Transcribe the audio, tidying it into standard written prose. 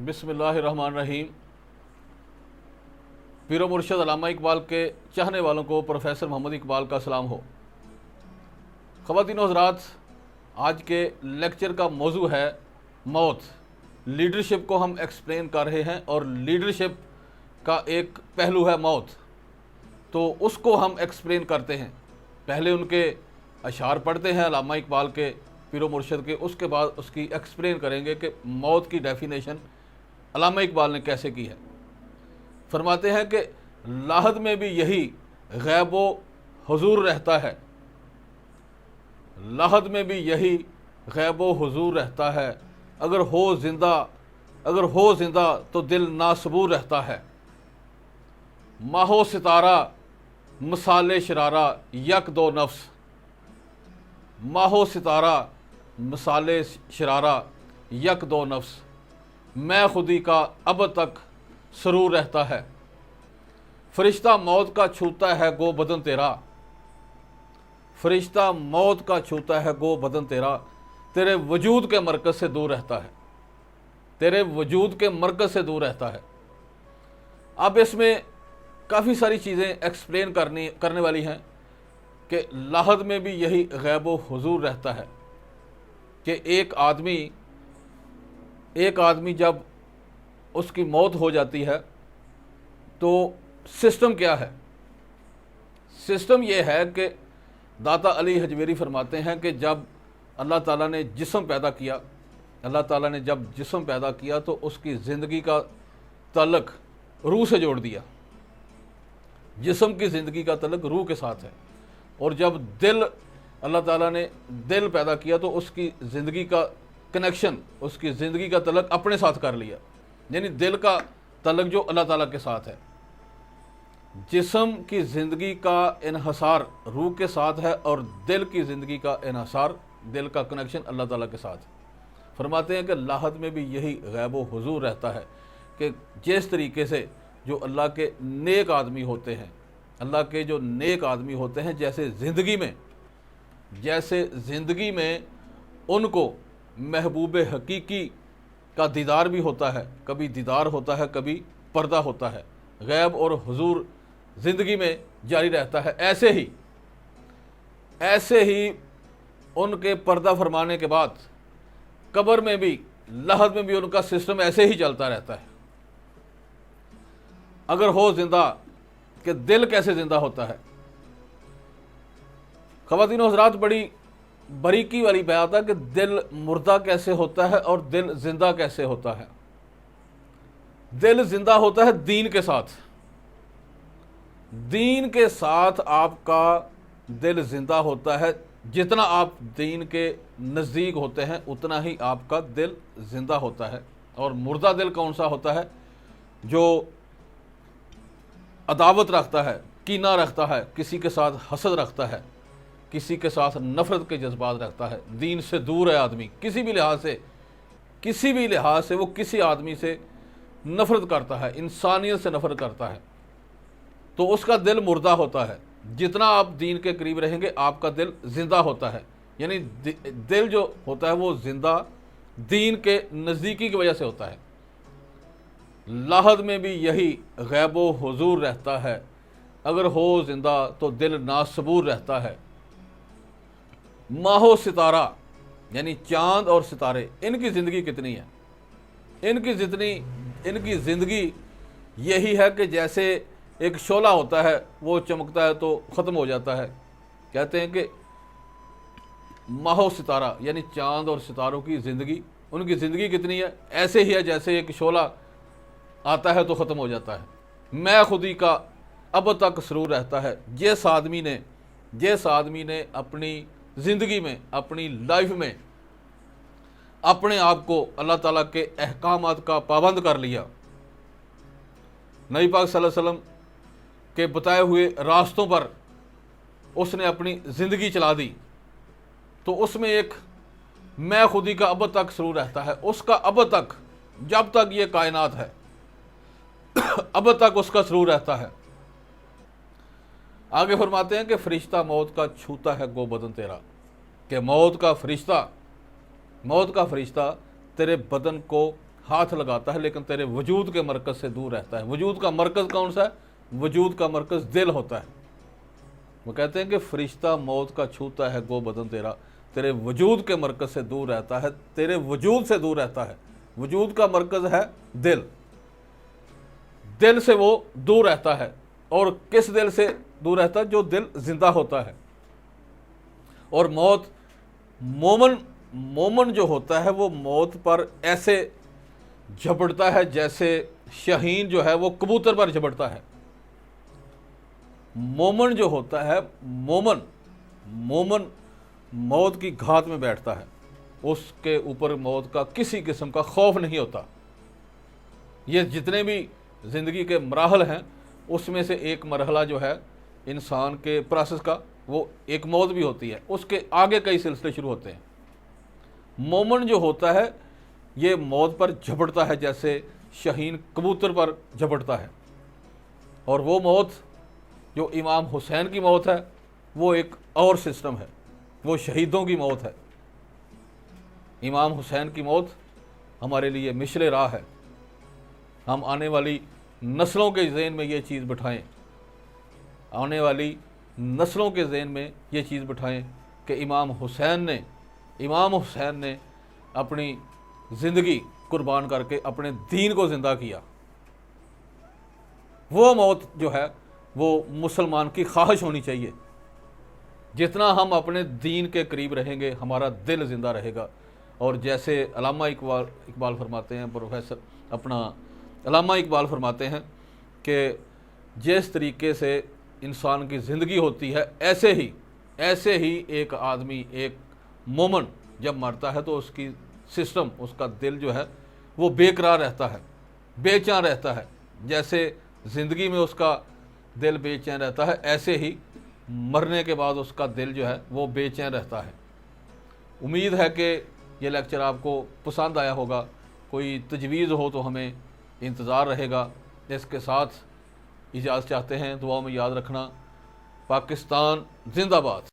बिस्मिल्लाहिर्रहमानिर्रहीम। पीरो मुर्शद अल्लामा इकबाल के चाहने वालों को प्रोफेसर मोहम्मद इकबाल का सलाम हो। ख़वातीन व हज़रात, आज के लेक्चर का मौजू है मौत। लीडरशिप को हम एक्सप्लेन कर रहे हैं और लीडरशिप का एक पहलू है मौत, तो उसको हम एक्सप्लेन करते हैं। पहले उनके अशार पढ़ते हैं अल्लामा इकबाल के, पीरो मुर्शद के, उसके बाद उसकी एक्सप्लेन करेंगे कि मौत की डेफिनेशन अल्लामा इकबाल ने कैसे की है। फरमाते हैं कि लाहद में भी यही गैब व हुजूर रहता है, लाहद में भी यही गैब व हुजूर रहता है। अगर हो जिंदा तो दिल नासबूर रहता है। माहो सितारा मिसाले शरारा यक दो नफ्स, माहो सितारा मिसाले शरारा यक दो नफ्स। मैं खुदी का अब तक सरूर रहता है। फरिश्ता मौत का छूता है गो बदन तेरा, फरिश्ता मौत का छूता है गो बदन तेरा। तेरे वजूद के मरकज से दूर रहता है, तेरे वजूद के मरकज से दूर रहता है। अब इसमें काफ़ी सारी चीज़ें एक्सप्लेन करने वाली हैं कि लाहद में भी यही गैब व हुजूर रहता है कि एक आदमी जब उसकी मौत हो जाती है तो सिस्टम क्या है। सिस्टम यह है कि दाता अली हजवेरी फरमाते हैं कि जब अल्लाह ताला ने जिस्म पैदा किया, अल्लाह ताला ने जब जिस्म पैदा किया तो उसकी ज़िंदगी का ताल्लुक़ रूह से जोड़ दिया। जिस्म की ज़िंदगी का ताल्लुक़ रूह के साथ है। और जब अल्लाह ताला ने दिल पैदा किया तो उसकी ज़िंदगी का कनेक्शन, उसकी ज़िंदगी का ताल्लुक़ अपने साथ कर लिया। यानी दिल का ताल्लुक़ जो अल्लाह ताला के साथ है। जिस्म की ज़िंदगी का इन्हसार रूह के साथ है और दिल की ज़िंदगी का इन्हसार, दिल का कनेक्शन अल्लाह ताला के साथ है। फरमाते हैं कि लाहद में भी यही गैब व हुजूर रहता है कि जिस तरीके से जो अल्लाह के नेक आदमी होते हैं, अल्लाह के जो नेक आदमी होते हैं, जैसे ज़िंदगी में उनको महबूब हकीकी का दीदार भी होता है, कभी दीदार होता है, कभी पर्दा होता है। गैब और हुजूर ज़िंदगी में जारी रहता है। ऐसे ही उनके पर्दा फरमाने के बाद कब्र में भी, लाहद में भी उनका सिस्टम ऐसे ही चलता रहता है। अगर हो जिंदा कि दिल कैसे जिंदा होता है। ख़वातीन व हज़रात, बड़ी बारीकी वाली बात है कि दिल मुर्दा कैसे होता है और दिल जिंदा कैसे होता है। दिल जिंदा होता है दीन के साथ, दीन के साथ आपका दिल जिंदा होता है। जितना आप दीन के नज़दीक होते हैं उतना ही आपका दिल जिंदा होता है। और मुर्दा दिल कौन सा होता है? जो अदावत रखता है, कीना रखता है, किसी के साथ हसद रखता है, किसी के साथ नफ़रत के जज्बात रखता है। दीन से दूर है आदमी, किसी भी लिहाज से वो किसी आदमी से नफ़रत करता है, इंसानियत से नफ़रत करता है, तो उसका दिल मुर्दा होता है। जितना आप दीन के करीब रहेंगे आपका दिल जिंदा होता है। यानी दिल जो होता है वो जिंदा दीन के नज़दीकी की वजह से होता है। लाहद में भी यही गैब व हुजूर रहता है। अगर हो जिंदा तो दिल नासबूर रहता है। माहो सितारा यानी चांद और सितारे, इनकी ज़िंदगी कितनी है? इनकी ज़िंदगी यही है कि जैसे एक शोला होता है, वो चमकता है तो ख़त्म हो जाता है। कहते हैं कि माहो सितारा यानी चांद और सितारों की ज़िंदगी, उनकी ज़िंदगी कितनी है? ऐसे ही है जैसे एक शोला आता है तो ख़त्म हो जाता है। मैं खुदी का अब तक सरूर रहता है। जिस आदमी ने अपनी ज़िंदगी में, अपनी लाइफ में अपने आप को अल्लाह ताला के अहकामात का पाबंद कर लिया, नबी पाक सल्लल्लाहु अलैहि वसल्लम के बताए हुए रास्तों पर उसने अपनी ज़िंदगी चला दी, तो उसमें एक मैं खुदी का अब तक सरूर रहता है। उसका अब तक, जब तक ये कायनात है अब तक उसका सरूर रहता है। आगे फरमाते हैं कि फरिश्ता मौत का छूता है गो बदन तेरा, कि मौत का फरिश्ता तेरे बदन को हाथ लगाता है लेकिन तेरे वजूद के मरकज़ से दूर रहता है। वजूद का मरकज़ कौन सा है? वजूद का मरकज़ दिल होता है। वो कहते हैं कि फरिश्ता मौत का छूता है गो बदन तेरा, तेरे वजूद के मरकज़ से दूर रहता है, तेरे वजूद से दूर रहता है। वजूद का मरकज़ है दिल, दिल से वो दूर रहता है। और किस दिल से दूर रहता है? जो दिल जिंदा होता है। और मौत, मोमन जो होता है वो मौत पर ऐसे झपटता है जैसे शाहीन जो है वो कबूतर पर झपटता है। मोमन जो होता है, मोमन मौत की घात में बैठता है, उसके ऊपर मौत का किसी किस्म का खौफ नहीं होता। ये जितने भी ज़िंदगी के मराहल हैं उसमें से एक मरहला जो है इंसान के प्रोसेस का, वो एक मौत भी होती है, उसके आगे कई सिलसिले शुरू होते हैं। मोमन जो होता है ये मौत पर झपटता है जैसे शाहीन कबूतर पर झपटता है। और वो मौत जो इमाम हुसैन की मौत है वो एक और सिस्टम है, वो शहीदों की मौत है। इमाम हुसैन की मौत हमारे लिए मिशले राह है। हम आने वाली नस्लों के ज़हन में ये चीज़ बिठाएं, आने वाली नस्लों के ज़हन में ये चीज़ बिठाएं कि इमाम हुसैन ने अपनी ज़िंदगी कुर्बान करके अपने दीन को ज़िंदा किया। वो मौत जो है वो मुसलमान की ख्वाहिश होनी चाहिए। जितना हम अपने दीन के करीब रहेंगे हमारा दिल ज़िंदा रहेगा। और जैसे अल्लामा इकबाल फरमाते हैं, प्रोफेसर अपना अल्लामा इकबाल फरमाते हैं कि जिस तरीके से इंसान की ज़िंदगी होती है ऐसे ही एक आदमी, एक मोमन जब मरता है तो उसकी सिस्टम, उसका दिल जो है वो बेकरार रहता है, बेचैन रहता है। जैसे ज़िंदगी में उसका दिल बेचैन रहता है ऐसे ही मरने के बाद उसका दिल जो है वो बेचैन रहता है। उम्मीद है कि ये लेक्चर आपको पसंद आया होगा। कोई तजवीज़ हो तो हमें इंतज़ार रहेगा। इसके साथ इजाज़त चाहते हैं, दुआ में याद रखना। पाकिस्तान जिंदाबाद।